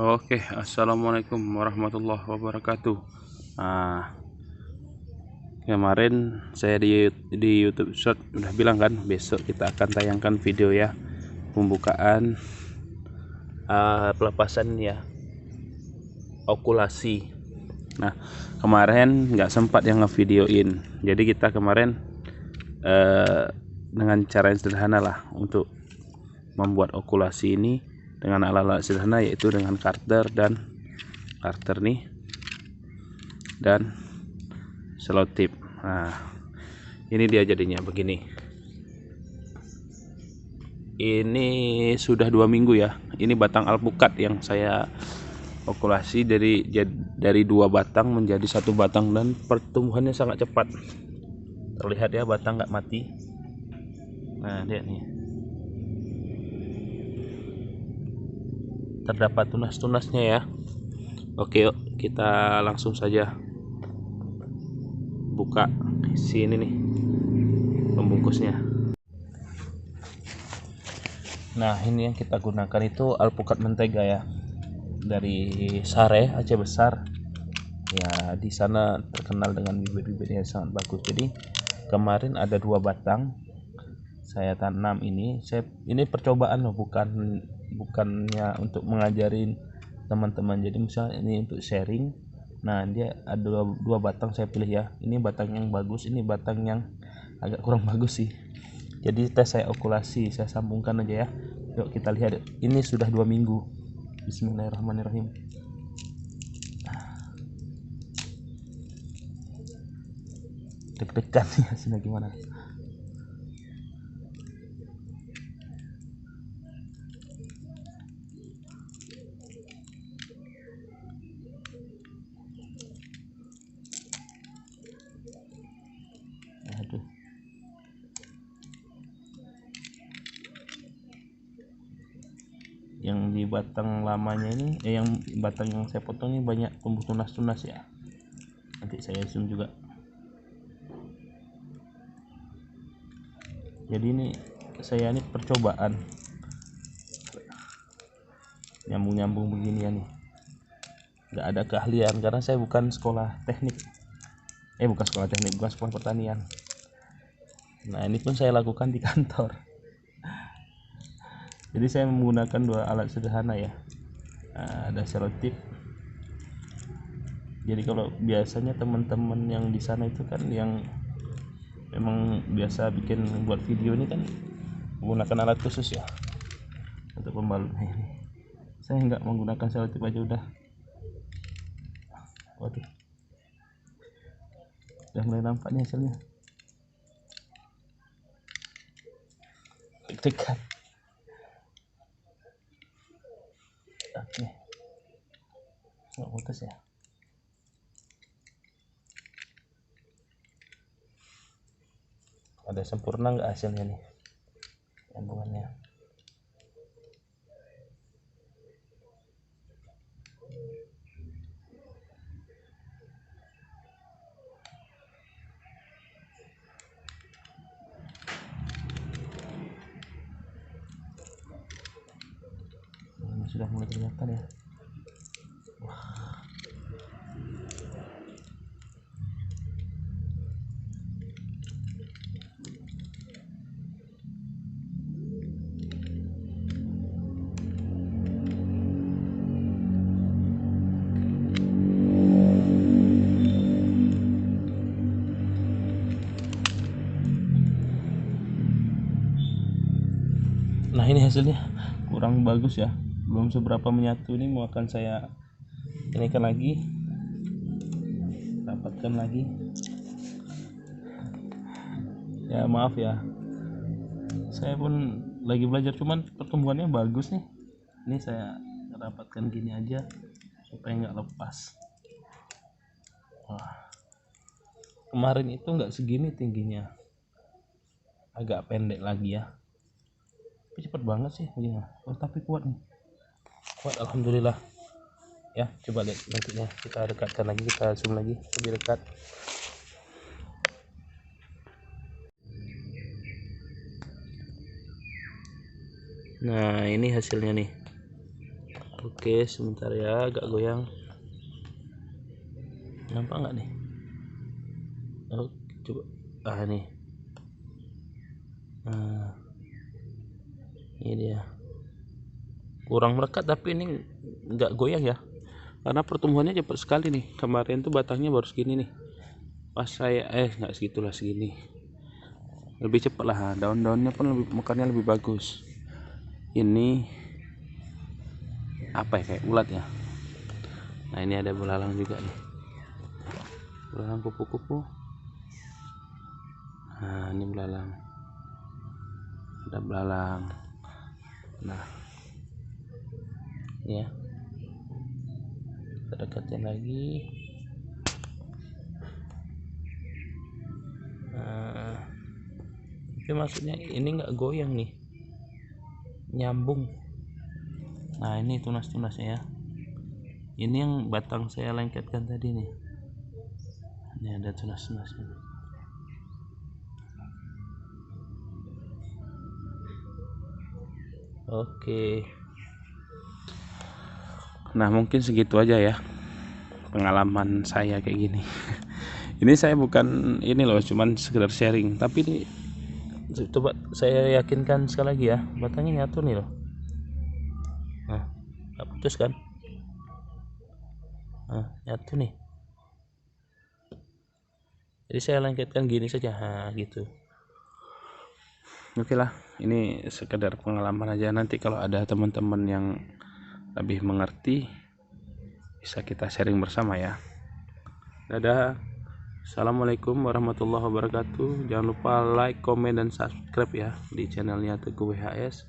Oke, assalamualaikum warahmatullahi wabarakatuh. Nah, kemarin saya di YouTube Short udah bilang kan, besok kita akan tayangkan video ya, pembukaan pelepasan ya, okulasi. Nah, kemarin nggak sempat yang ngevideoin, jadi kita kemarin dengan cara yang sederhana lah untuk membuat okulasi ini dengan alat-alat sederhana, yaitu dengan karter nih dan selotip. Nah, ini dia jadinya begini. Ini sudah 2 minggu ya. Ini batang alpukat yang saya okulasi dari 2 batang menjadi 1 batang, dan pertumbuhannya sangat cepat. Terlihat ya, batang nggak mati. Nah, lihat nih, terdapat tunas-tunasnya ya. Oke, yuk kita langsung saja buka sini nih pembungkusnya. Nah, ini yang kita gunakan itu alpukat mentega ya, dari Sare, Aceh Besar. Ya, di sana terkenal dengan bibit-bibitnya sangat bagus. Jadi kemarin ada 2 batang saya tanam ini. Ini percobaan loh, bukannya untuk mengajarin teman-teman. Jadi misalnya ini untuk sharing. Nah, dia ada dua batang saya pilih ya. Ini batang yang bagus, ini batang yang agak kurang bagus sih. Jadi tes saya okulasi, saya sambungkan aja ya. Yuk kita lihat. Ini sudah 2 minggu. Bismillahirrahmanirrahim. Deg-degan nih hasilnya gimana. Aduh. Yang di batang lamanya ini, yang batang yang saya potong ini banyak tumbuh tunas-tunas ya. Nanti saya zoom juga. Jadi ini saya ini percobaan nyambung-nyambung begini ya nih. Nggak ada keahlian karena saya bukan sekolah teknik. Bukan sekolah teknik, bukan sekolah pertanian. Nah, ini pun saya lakukan di kantor. Jadi saya menggunakan 2 alat sederhana ya. Ada selotip. Jadi kalau biasanya teman-teman yang di sana itu kan yang memang biasa buat video ini kan menggunakan alat khusus ya untuk pembalut. Ini saya nggak menggunakan selotip aja udah. Waduh, udah mulai nampak nih hasilnya. Dekat. Oke, nggak putus ya. Ada sempurna nggak hasilnya nih sambungannya? Ini sudah mulai kelihatan ya. Nah, ini hasilnya kurang bagus ya, belum seberapa menyatu. Ini mau akan saya inikan lagi, rapatkan lagi ya. Maaf ya, saya pun lagi belajar, cuman pertumbuhannya bagus nih. Ini saya rapatkan gini aja supaya nggak lepas. Wah, kemarin itu nggak segini tingginya, agak pendek lagi ya. Tapi cepet banget sih begini. Tapi kuat nih, kuat alhamdulillah ya. Coba lihat nantinya, kita dekatkan lagi, kita zoom lagi lebih dekat. Nah, ini hasilnya nih. Oke, sebentar ya, agak goyang. Nampak nggak nih? Oke, coba. Nih. Nah, ini dia. Kurang melekat, tapi ini nggak goyang ya. Karena pertumbuhannya cepat sekali nih. Kemarin tuh batangnya baru segini nih. Pas saya nggak segitulah, segini. Lebih cepat lah. Daun-daunnya pun lebih, mekarnya lebih bagus. Ini apa ya, kayak ulat ya. Nah, ini ada belalang juga nih. Belalang kupu-kupu. Nah, ini belalang. Ada belalang. Nah, ya. Kita dekatin lagi. Nah, tapi maksudnya ini nggak goyang nih, nyambung. Nah, ini tunas-tunasnya ya. Ini yang batang saya lengketkan tadi nih. Ini ada tunas-tunasnya. Oke. Nah, mungkin segitu aja ya pengalaman saya kayak gini. Ini saya bukan ini loh, cuman sekedar sharing. Tapi ini coba saya yakinkan sekali lagi ya, batangnya nyatu nih loh. Nah, nggak putus kan? Nah, nyatu nih. Jadi saya lengketkan gini saja, gitu. Oke lah, ini sekedar pengalaman aja. Nanti kalau ada teman-teman yang lebih mengerti, bisa kita sharing bersama ya. Dadah. Assalamualaikum warahmatullahi wabarakatuh. Jangan lupa like, komen, dan subscribe ya di channelnya Teguh WHS.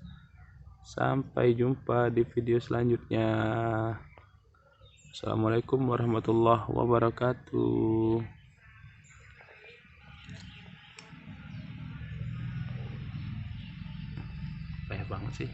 Sampai jumpa di video selanjutnya. Assalamualaikum warahmatullahi wabarakatuh. Banyak banget sih.